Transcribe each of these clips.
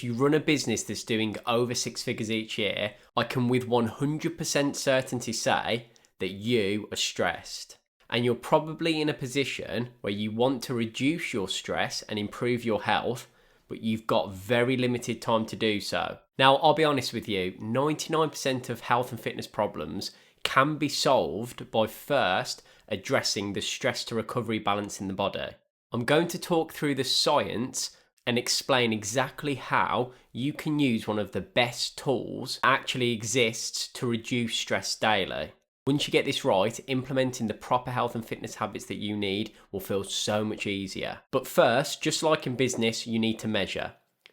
if you run a business that's doing over 6 figures each year, I can with 100% certainty say that you are stressed. And you're probably in a position where you want to reduce your stress and improve your health, but you've got very limited time to do so. Now, I'll be honest with you, 99% of health and fitness problems can be solved by first addressing the stress to recovery balance in the body. I'm going to talk through the science and explain exactly how you can use one of the best tools that actually exists to reduce stress daily. Once you get this right, implementing the proper health and fitness habits that you need will feel so much easier. But first, just like in business, you need to measure.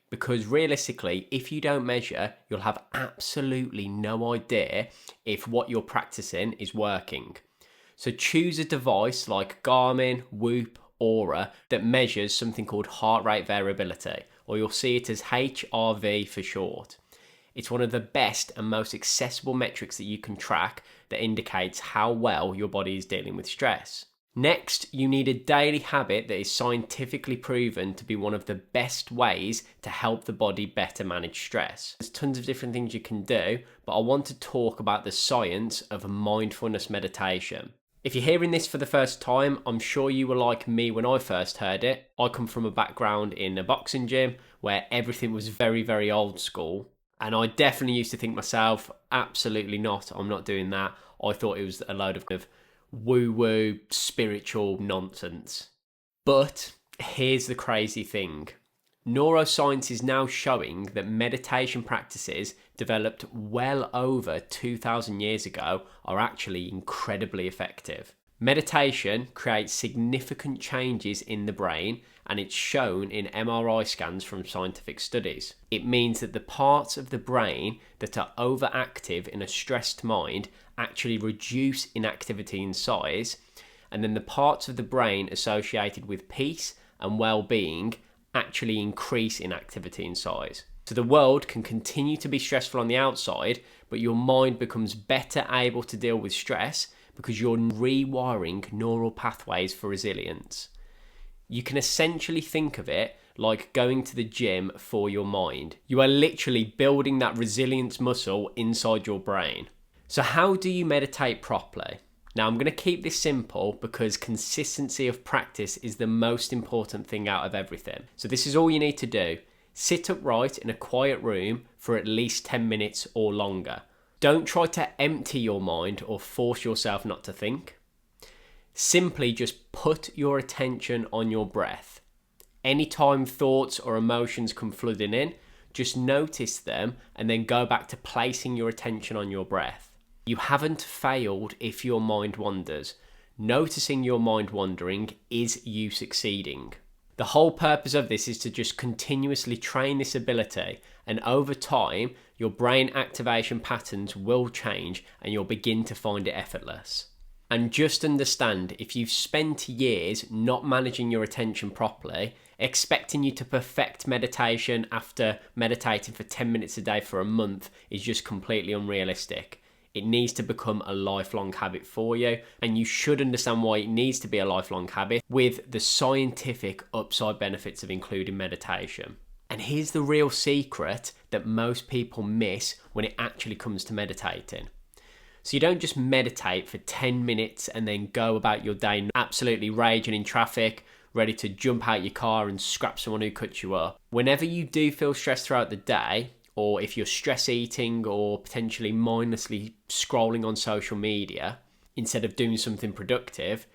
Because realistically, if you don't measure, you'll have absolutely no idea if what you're practicing is working. So choose a device like Garmin, Whoop, Oura that measures something called heart rate variability, or you'll see it as HRV for short. It's one of the best and most accessible metrics that you can track that indicates how well your body is dealing with stress. Next, you need a daily habit that is scientifically proven to be one of the best ways to help the body better manage stress. There's tons of different things you can do, but I want to talk about the science of mindfulness meditation. If you're hearing this for the first time, I'm sure you were like me when I first heard it. I come from a background in a boxing gym where everything was very, very old school. And I definitely used to think myself, absolutely not, I'm not doing that. I thought it was a load of woo-woo spiritual nonsense. But here's the crazy thing. Neuroscience is now showing that meditation practices developed well over 2,000 years ago are actually incredibly effective. Meditation creates significant changes in the brain, and it's shown in MRI scans from scientific studies. It means that the parts of the brain that are overactive in a stressed mind actually reduce in activity and size, and then the parts of the brain associated with peace and well-being actually increase in activity and size. So the world can continue to be stressful on the outside, but your mind becomes better able to deal with stress because you're rewiring neural pathways for resilience. You can essentially think of it like going to the gym for your mind. You are literally building that resilience muscle inside your brain. So how do you meditate properly? Now, I'm going to keep this simple because consistency of practice is the most important thing out of everything. So this is all you need to do. Sit upright in a quiet room for at least 10 minutes or longer. Don't try to empty your mind or force yourself not to think. Simply just put your attention on your breath. Anytime thoughts or emotions come flooding in, just notice them and then go back to placing your attention on your breath. You haven't failed if your mind wanders. Noticing your mind wandering is you succeeding. The whole purpose of this is to just continuously train this ability, and over time, your brain activation patterns will change and you'll begin to find it effortless. And just understand, if you've spent years not managing your attention properly, expecting you to perfect meditation after meditating for 10 minutes a day for a month is just completely unrealistic. It needs to become a lifelong habit for you, and you should understand why it needs to be a lifelong habit with the scientific upside benefits of including meditation. And here's the real secret that most people miss when it actually comes to meditating. So you don't just meditate for 10 minutes and then go about your day absolutely raging in traffic, ready to jump out your car and scrap someone who cut you up. Whenever you do feel stressed throughout the day, or if you're stress eating or potentially mindlessly scrolling on social media instead of doing something productive,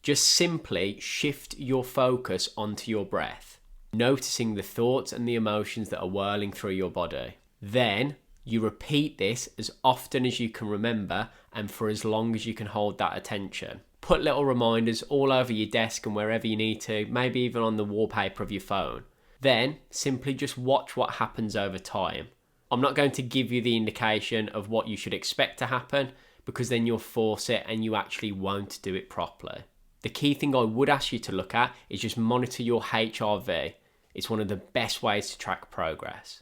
just simply shift your focus onto your breath, noticing the thoughts and the emotions that are whirling through your body. Then you repeat this as often as you can remember and for as long as you can hold that attention. Put little reminders all over your desk and wherever you need to, maybe even on the wallpaper of your phone. Then simply just watch what happens over time. I'm not going to give you the indication of what you should expect to happen, because then you'll force it and you actually won't do it properly. The key thing I would ask you to look at is just monitor your HRV. It's one of the best ways to track progress.